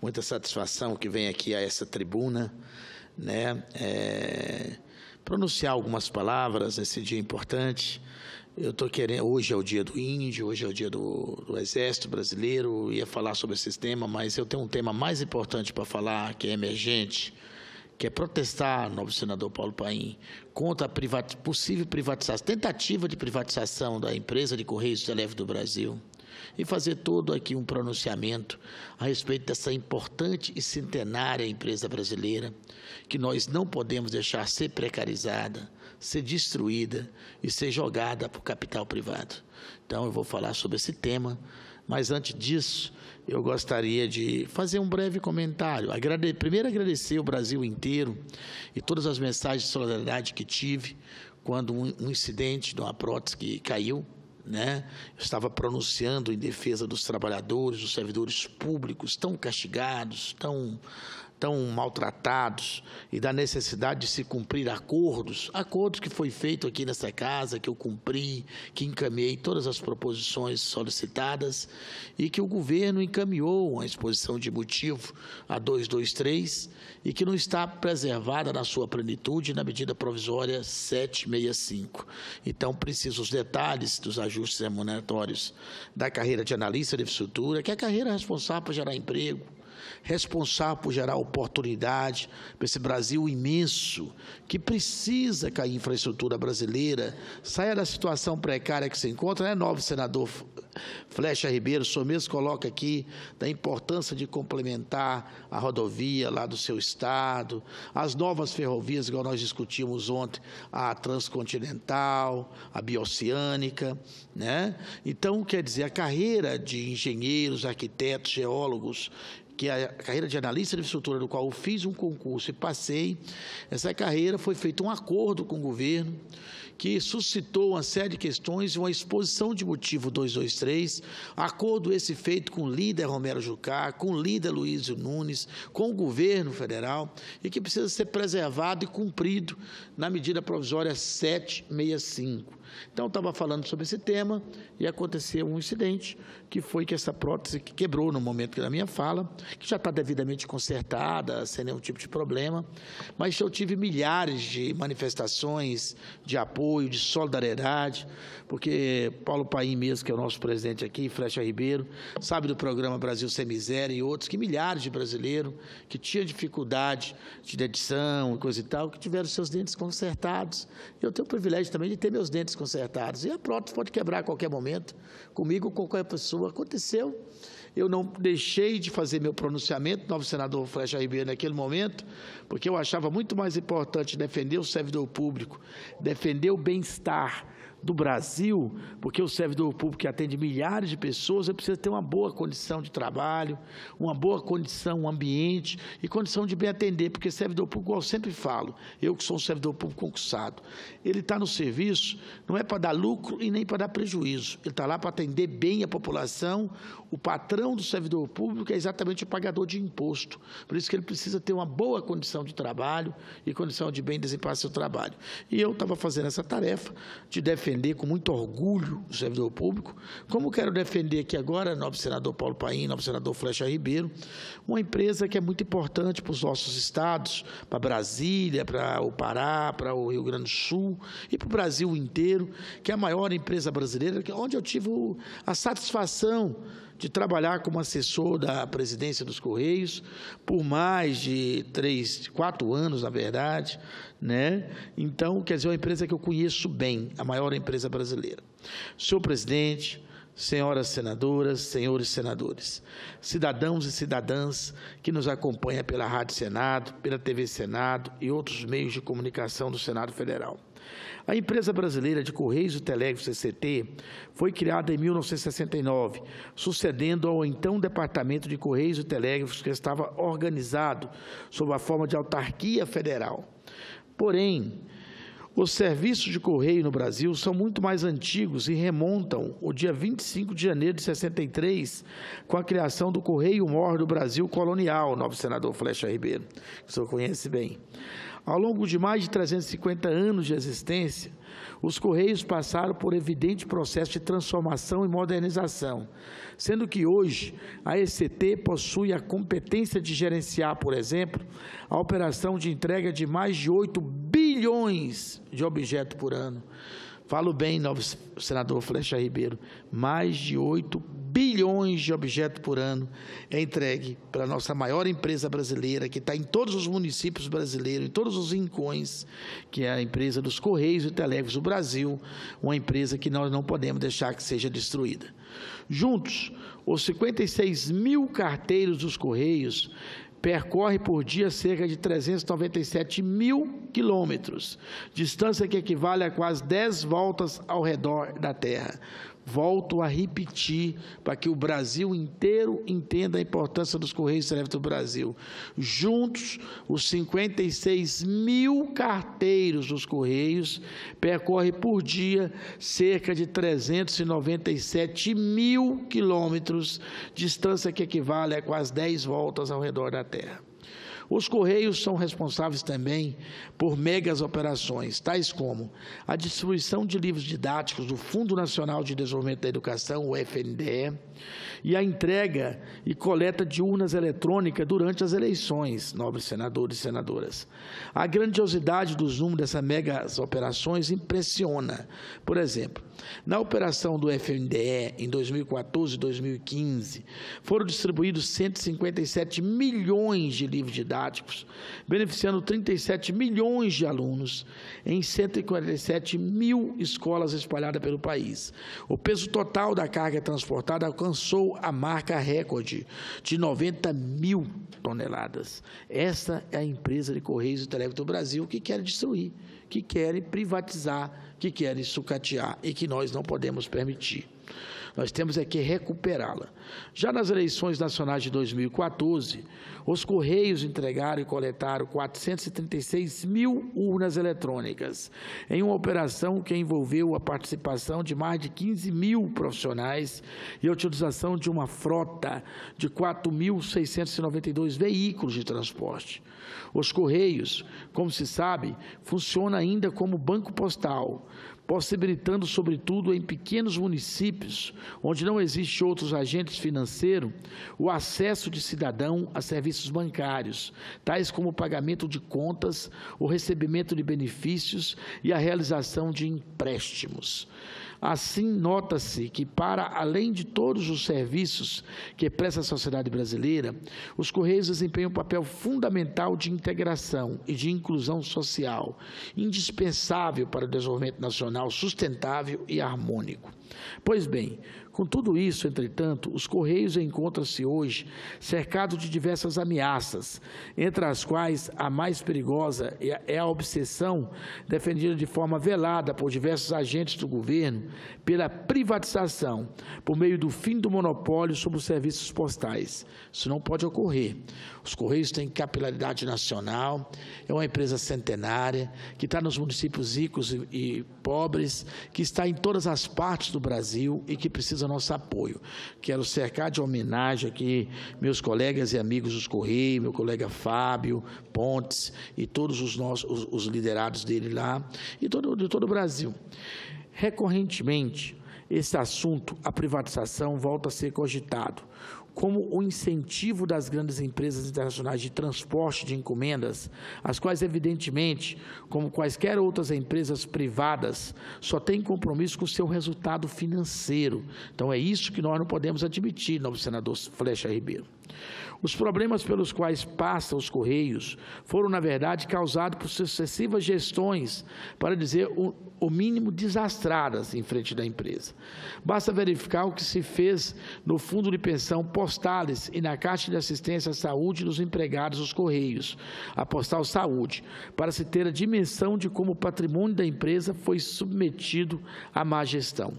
muita satisfação que venho aqui a essa tribuna, né, pronunciar algumas palavras nesse dia importante. Eu estou querendo, hoje é o dia do índio, hoje é o dia do Exército Brasileiro, eu ia falar sobre esse tema, mas eu tenho um tema mais importante para falar, que é emergente, que é protestar, novo senador Paulo Paim, contra a possível privatização, tentativa de privatização da empresa de Correios e Telégrafos do Brasil, e fazer todo aqui um pronunciamento a respeito dessa importante e centenária empresa brasileira, que nós não podemos deixar ser precarizada, ser destruída e ser jogada para o capital privado. Então, eu vou falar sobre esse tema, mas antes disso, eu gostaria de fazer um breve comentário. Primeiro, agradecer o Brasil inteiro e todas as mensagens de solidariedade que tive quando um incidente de uma prótese que caiu, né? Eu estava pronunciando em defesa dos trabalhadores, dos servidores públicos tão castigados, tão maltratados, e da necessidade de se cumprir acordos que foi feito aqui nessa casa, que eu cumpri, que encaminhei todas as proposições solicitadas e que o governo encaminhou uma exposição de motivo a 223 e que não está preservada na sua plenitude na medida provisória 765. Então, preciso os detalhes dos ajustes remuneratórios da carreira de analista de infraestrutura, que é a carreira responsável por gerar emprego, responsável por gerar oportunidade para esse Brasil imenso, que precisa que a infraestrutura brasileira saia da situação precária que se encontra, né, novo senador Flecha Ribeiro? O senhor mesmo coloca aqui da importância de complementar a rodovia lá do seu estado, as novas ferrovias, igual nós discutimos ontem, a transcontinental, a bioceânica, né? Então, quer dizer, a carreira de engenheiros, arquitetos, geólogos, que é a carreira de analista de infraestrutura, do qual eu fiz um concurso e passei, essa carreira foi feito um acordo com o governo, que suscitou uma série de questões e uma exposição de motivo 223, acordo esse feito com o líder Romero Jucá, com o líder Luizio Nunes, com o governo federal, e que precisa ser preservado e cumprido na medida provisória 765. Então, eu estava falando sobre esse tema e aconteceu um incidente, que foi que essa prótese que quebrou no momento da minha fala, que já está devidamente consertada, sem nenhum tipo de problema, mas eu tive milhares de manifestações de apoio, de solidariedade, porque Paulo Paim mesmo, que é o nosso presidente aqui, Flecha Ribeiro, sabe do programa Brasil Sem Miséria e outros, que milhares de brasileiros que tinham dificuldade de dentição e coisa e tal, que tiveram seus dentes consertados. Eu tenho o privilégio também de ter meus dentes consertados. E a prótese pode quebrar a qualquer momento, comigo ou com qualquer pessoa. Aconteceu. Eu não deixei de fazer meu pronunciamento, novo senador Flecha Ribeiro, naquele momento, porque eu achava muito mais importante defender o servidor público, defender o bem-estar do Brasil, porque o servidor público que atende milhares de pessoas, ele precisa ter uma boa condição de trabalho, uma boa condição, um ambiente e condição de bem atender, porque servidor público, eu sempre falo, eu que sou um servidor público concursado, ele está no serviço, não é para dar lucro e nem para dar prejuízo, ele está lá para atender bem a população. O patrão do servidor público é exatamente o pagador de imposto, por isso que ele precisa ter uma boa condição de trabalho e condição de bem desempenhar seu trabalho. E eu estava fazendo essa tarefa de defender com muito orgulho o servidor público, como quero defender aqui agora, novo senador Paulo Paim, novo senador Flecha Ribeiro, uma empresa que é muito importante para os nossos estados, para Brasília, para o Pará, para o Rio Grande do Sul e para o Brasil inteiro, que é a maior empresa brasileira, onde eu tive a satisfação de trabalhar como assessor da presidência dos Correios por mais de 4 anos, na verdade, né? Então, quer dizer, é uma empresa que eu conheço bem, a maior empresa brasileira. Senhor presidente, senhoras senadoras, senhores senadores, cidadãos e cidadãs que nos acompanham pela Rádio Senado, pela TV Senado e outros meios de comunicação do Senado Federal. A empresa brasileira de Correios e Telégrafos, CCT, foi criada em 1969, sucedendo ao então Departamento de Correios e Telégrafos, que estava organizado sob a forma de autarquia federal. Porém, os serviços de correio no Brasil são muito mais antigos e remontam ao dia 25 de janeiro de 63, com a criação do Correio-Mor do Brasil Colonial, novo senador Flecha Ribeiro, que o senhor conhece bem. Ao longo de mais de 350 anos de existência, os Correios passaram por evidente processo de transformação e modernização, sendo que hoje a ECT possui a competência de gerenciar, por exemplo, a operação de entrega de mais de 8 bilhões de objetos por ano. Falo bem, novo senador Flecha Ribeiro, mais de 8 bilhões de objetos por ano é entregue para a nossa maior empresa brasileira, que está em todos os municípios brasileiros, em todos os rincões, que é a empresa dos Correios e Telégrafos do Brasil, uma empresa que nós não podemos deixar que seja destruída. Juntos, os 56 mil carteiros dos Correios percorre por dia cerca de 397 mil quilômetros, distância que equivale a quase 10 voltas ao redor da Terra. Volto a repetir para que o Brasil inteiro entenda a importância dos Correios Telégrafos do Brasil. Juntos, os 56 mil carteiros dos Correios percorrem por dia cerca de 397 mil quilômetros, distância que equivale a quase 10 voltas ao redor da Terra. Os Correios são responsáveis também por megas operações, tais como a distribuição de livros didáticos do Fundo Nacional de Desenvolvimento da Educação, o FNDE, e a entrega e coleta de urnas eletrônicas durante as eleições, nobres senadores e senadoras. A grandiosidade dos números dessas megas operações impressiona. Por exemplo, na operação do FNDE, em 2014 e 2015, foram distribuídos 157 milhões de livros didáticos, beneficiando 37 milhões de alunos em 147 mil escolas espalhadas pelo país. O peso total da carga transportada alcançou a marca recorde de 90 mil toneladas. Essa é a empresa de Correios e Telégrafos do Brasil que quer destruir, que querem privatizar, que querem sucatear e que nós não podemos permitir. Nós temos é que recuperá-la. Já nas eleições nacionais de 2014, os Correios entregaram e coletaram 436 mil urnas eletrônicas, em uma operação que envolveu a participação de mais de 15 mil profissionais e a utilização de uma frota de 4.692 veículos de transporte. Os Correios, como se sabe, funcionam ainda como banco postal, possibilitando, sobretudo em pequenos municípios, onde não existe outros agentes financeiros, o acesso de cidadão a serviços bancários, tais como o pagamento de contas, o recebimento de benefícios e a realização de empréstimos. Assim, nota-se que, para além de todos os serviços que presta a sociedade brasileira, os Correios desempenham um papel fundamental de integração e de inclusão social, indispensável para o desenvolvimento nacional sustentável e harmônico. Pois bem, com tudo isso, entretanto, os Correios encontram-se hoje cercados de diversas ameaças, entre as quais a mais perigosa é a obsessão defendida de forma velada por diversos agentes do governo pela privatização, por meio do fim do monopólio sobre os serviços postais. Isso não pode ocorrer. Os Correios têm capilaridade nacional, é uma empresa centenária, que está nos municípios ricos e pobres, que está em todas as partes do Brasil e que precisa do nosso apoio. Quero cercar de homenagem aqui meus colegas e amigos dos Correios, meu colega Fábio Pontes e todos os liderados dele lá, e de todo o Brasil. Recorrentemente, esse assunto, a privatização, volta a ser cogitado, como o incentivo das grandes empresas internacionais de transporte de encomendas, as quais, evidentemente, como quaisquer outras empresas privadas, só têm compromisso com o seu resultado financeiro. Então, é isso que nós não podemos admitir, novo senador Flecha Ribeiro. Os problemas pelos quais passam os Correios foram, na verdade, causados por sucessivas gestões, para dizer o mínimo desastradas em frente da empresa. Basta verificar o que se fez no Fundo de Pensão Postales e na Caixa de Assistência à Saúde dos empregados dos Correios, a Postal Saúde, para se ter a dimensão de como o patrimônio da empresa foi submetido à má gestão.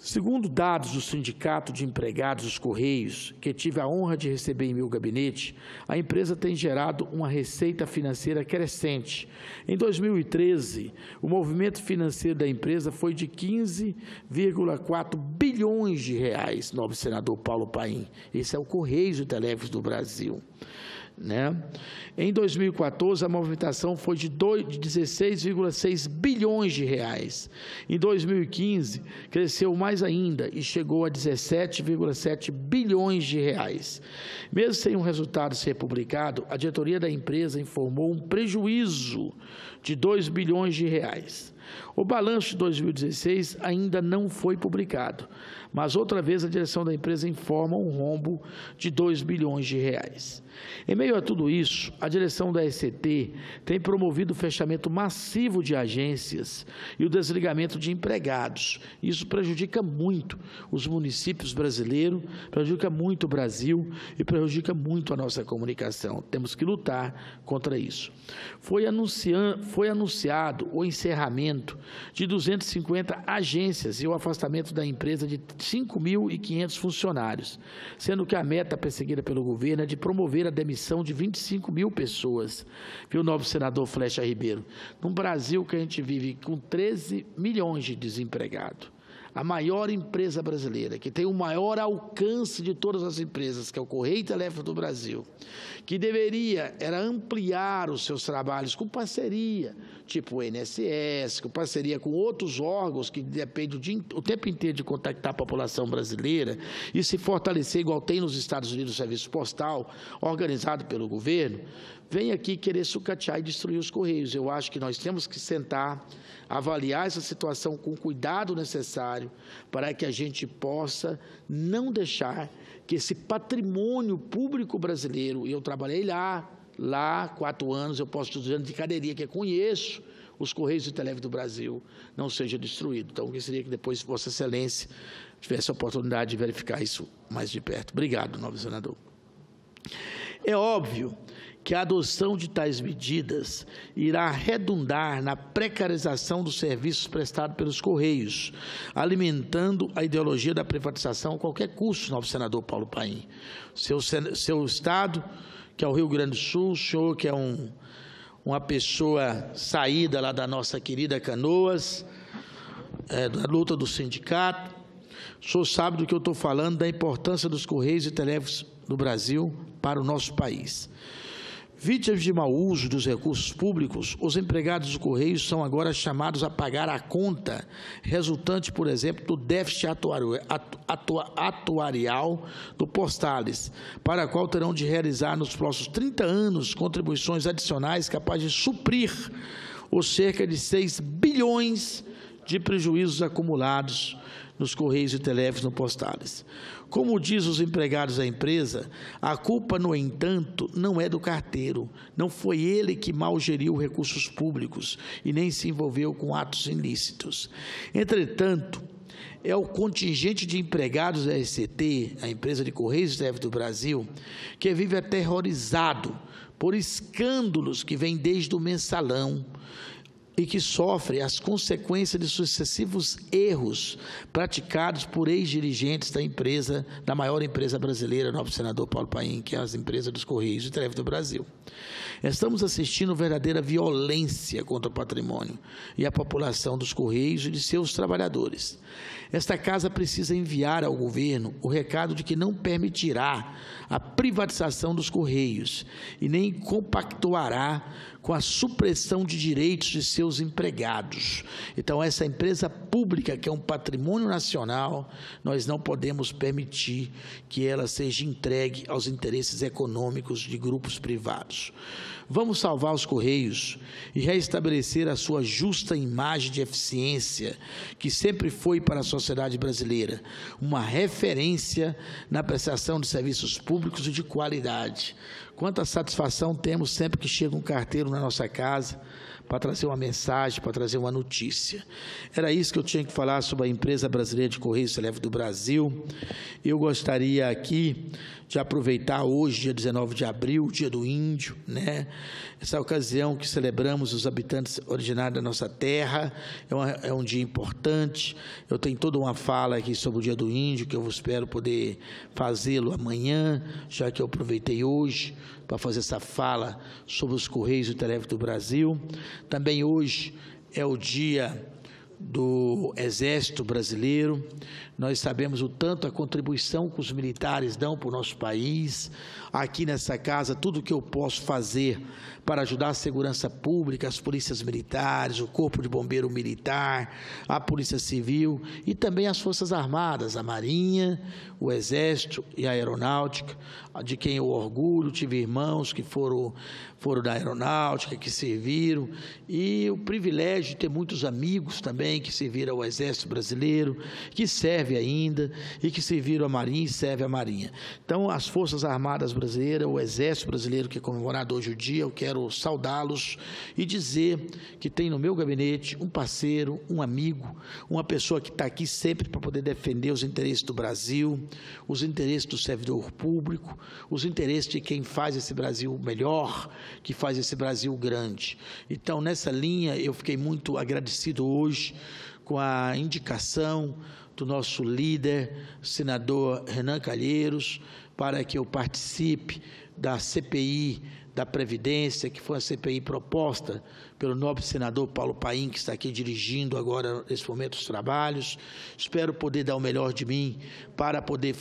Segundo dados do Sindicato de Empregados dos Correios, que tive a honra de receber em meu gabinete, a empresa tem gerado uma receita financeira crescente. Em 2013, o movimento financeiro da empresa foi de 15,4 bilhões de reais, nobre senador Paulo Paim. Esse é o Correios e Telégrafos do Brasil. Em 2014, a movimentação foi de 16,6 bilhões de reais. Em 2015, cresceu mais ainda e chegou a 17,7 bilhões de reais. Mesmo sem um resultado ser publicado, a diretoria da empresa informou um prejuízo de 2 bilhões de reais. O balanço de 2016 ainda não foi publicado, mas outra vez a direção da empresa informa um rombo de 2 bilhões de reais. Em meio a tudo isso, a direção da ECT tem promovido o fechamento massivo de agências e o desligamento de empregados. Isso prejudica muito os municípios brasileiros, prejudica muito o Brasil e prejudica muito a nossa comunicação. Temos que lutar contra isso. Foi anunciado o encerramento de 250 agências e o afastamento da empresa de 5.500 funcionários, sendo que a meta perseguida pelo governo é de promover a demissão de 25 mil pessoas, viu, nobre senador Flecha Ribeiro? Num Brasil que a gente vive com 13 milhões de desempregados, a maior empresa brasileira, que tem o maior alcance de todas as empresas, que é o Correio e Telégrafo do Brasil, que era ampliar os seus trabalhos com parceria, tipo o INSS, com parceria com outros órgãos que dependem o tempo inteiro de contactar a população brasileira e se fortalecer, igual tem nos Estados Unidos o serviço postal, organizado pelo governo, vem aqui querer sucatear e destruir os Correios. Eu acho que nós temos que sentar, avaliar essa situação com o cuidado necessário para que a gente possa não deixar que esse patrimônio público brasileiro, e eu trabalhei lá 4 anos, eu posso dizer de cadeirinha que eu conheço os Correios e Telégrafos do Brasil, não seja destruído. Então, eu gostaria que depois Vossa Excelência tivesse a oportunidade de verificar isso mais de perto. Obrigado, nobre senador. É óbvio que a adoção de tais medidas irá redundar na precarização dos serviços prestados pelos Correios, alimentando a ideologia da privatização a qualquer custo, nobre senador Paulo Paim. Seu estado, que é o Rio Grande do Sul, o senhor que é uma pessoa saída lá da nossa querida Canoas, da luta do sindicato, o senhor sabe do que eu estou falando, da importância dos Correios e Telégrafos do Brasil para o nosso país. Vítimas de mau uso dos recursos públicos, os empregados dos Correios são agora chamados a pagar a conta resultante, por exemplo, do déficit atuarial do Postales, para a qual terão de realizar nos próximos 30 anos contribuições adicionais capazes de suprir os cerca de 6 bilhões de prejuízos acumulados nos Correios e Telégrafos no Postales. Como diz os empregados da empresa, a culpa, no entanto, não é do carteiro. Não foi ele que mal geriu recursos públicos e nem se envolveu com atos ilícitos. Entretanto, é o contingente de empregados da ECT, a empresa de Correios e Telégrafos do Brasil, que vive aterrorizado por escândalos que vêm desde o mensalão, e que sofre as consequências de sucessivos erros praticados por ex-dirigentes da empresa, da maior empresa brasileira, nobre senador Paulo Paim, que é as empresas dos Correios e Telégrafos do Brasil. Estamos assistindo verdadeira violência contra o patrimônio e a população dos Correios e de seus trabalhadores. Esta casa precisa enviar ao governo o recado de que não permitirá a privatização dos Correios e nem compactuará com a supressão de direitos de seus empregados. Então, essa empresa pública, que é um patrimônio nacional, nós não podemos permitir que ela seja entregue aos interesses econômicos de grupos privados. Vamos salvar os Correios e restabelecer a sua justa imagem de eficiência, que sempre foi para a sociedade brasileira uma referência na prestação de serviços públicos e de qualidade. Quanta satisfação temos sempre que chega um carteiro na nossa casa para trazer uma mensagem, para trazer uma notícia. Era isso que eu tinha que falar sobre a empresa brasileira de Correios e Telégrafos do Brasil. Eu gostaria aqui de aproveitar hoje, dia 19 de abril, dia do índio, né? Essa ocasião que celebramos os habitantes originários da nossa terra, é um dia importante. Eu tenho toda uma fala aqui sobre o dia do índio, que eu espero poder fazê-lo amanhã, já que eu aproveitei hoje para fazer essa fala sobre os Correios e Telégrafo do Brasil. Também hoje é o dia do Exército Brasileiro. Nós sabemos o tanto a contribuição que os militares dão para o nosso país. Aqui nessa casa, tudo que eu posso fazer para ajudar a segurança pública, as polícias militares, o Corpo de Bombeiro Militar, a Polícia Civil e também as Forças Armadas, a Marinha, o Exército e a Aeronáutica, de quem eu orgulho. Tive irmãos que foram da Aeronáutica, que serviram, e o privilégio de ter muitos amigos também que serviram ao Exército Brasileiro, que serve ainda, e que serviram a Marinha e serve a Marinha. Então, as Forças Armadas Brasileiras, o Exército Brasileiro, que é comemorado hoje o dia, eu quero saudá-los e dizer que tem no meu gabinete um parceiro, um amigo, uma pessoa que está aqui sempre para poder defender os interesses do Brasil, os interesses do servidor público, os interesses de quem faz esse Brasil melhor, que faz esse Brasil grande. Então, nessa linha, eu fiquei muito agradecido hoje com a indicação do nosso líder, senador Renan Calheiros, para que eu participe da CPI da Previdência, que foi a CPI proposta pelo nobre senador Paulo Paim, que está aqui dirigindo agora, nesse momento, os trabalhos. Espero poder dar o melhor de mim para poder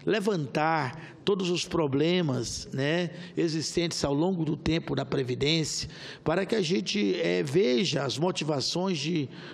levantar todos os problemas, né, existentes ao longo do tempo da Previdência, para que a gente veja as motivações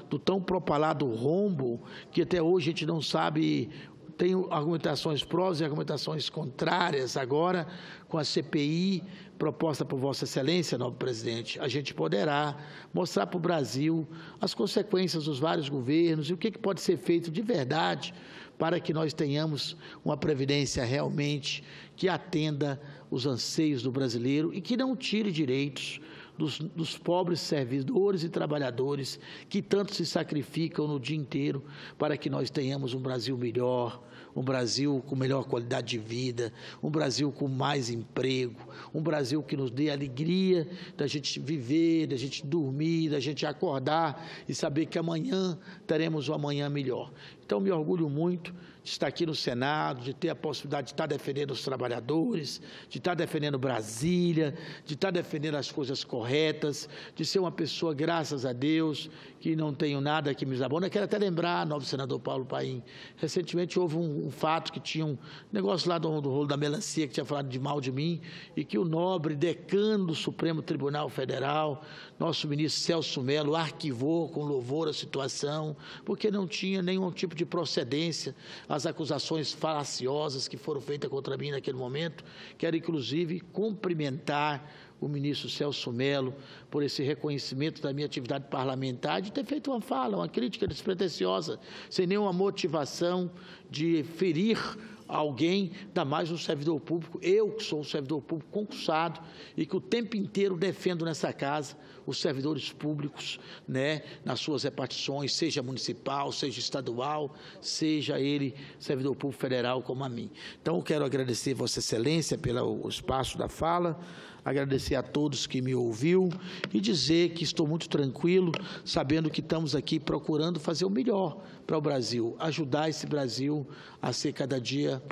do tão propalado rombo, que até hoje a gente não sabe. Tem argumentações prós e argumentações contrárias. Agora, com a CPI proposta por Vossa Excelência, nobre presidente, a gente poderá mostrar para o Brasil as consequências dos vários governos e o que pode ser feito de verdade para que nós tenhamos uma previdência realmente que atenda os anseios do brasileiro e que não tire direitos dos pobres servidores e trabalhadores que tanto se sacrificam no dia inteiro para que nós tenhamos um Brasil melhor, um Brasil com melhor qualidade de vida, um Brasil com mais emprego, um Brasil que nos dê alegria da gente viver, da gente dormir, da gente acordar e saber que amanhã teremos um amanhã melhor. Então, me orgulho muito de estar aqui no Senado, de ter a possibilidade de estar defendendo os trabalhadores, de estar defendendo Brasília, de estar defendendo as coisas corretas, de ser uma pessoa, graças a Deus, que não tenho nada que me desabona. Quero até lembrar, novo senador Paulo Paim, recentemente houve um fato que tinha um negócio lá do rolo da melancia que tinha falado de mal de mim e que o nobre decano do Supremo Tribunal Federal, nosso ministro Celso Mello, arquivou com louvor a situação, porque não tinha nenhum tipo de procedência as acusações falaciosas que foram feitas contra mim naquele momento. Quero, inclusive, cumprimentar o ministro Celso Mello por esse reconhecimento da minha atividade parlamentar, de ter feito uma fala, uma crítica despretensiosa, sem nenhuma motivação de ferir alguém, ainda mais um servidor público. Eu, que sou um servidor público concursado e que o tempo inteiro defendo nessa casa os servidores públicos, né, nas suas repartições, seja municipal, seja estadual, seja ele servidor público federal como a mim. Então, eu quero agradecer Vossa Excelência pelo espaço da fala, agradecer a todos que me ouviu e dizer que estou muito tranquilo, sabendo que estamos aqui procurando fazer o melhor para o Brasil, ajudar esse Brasil a ser cada dia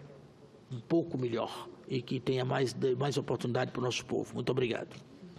um pouco melhor e que tenha mais oportunidade para o nosso povo. Muito obrigado.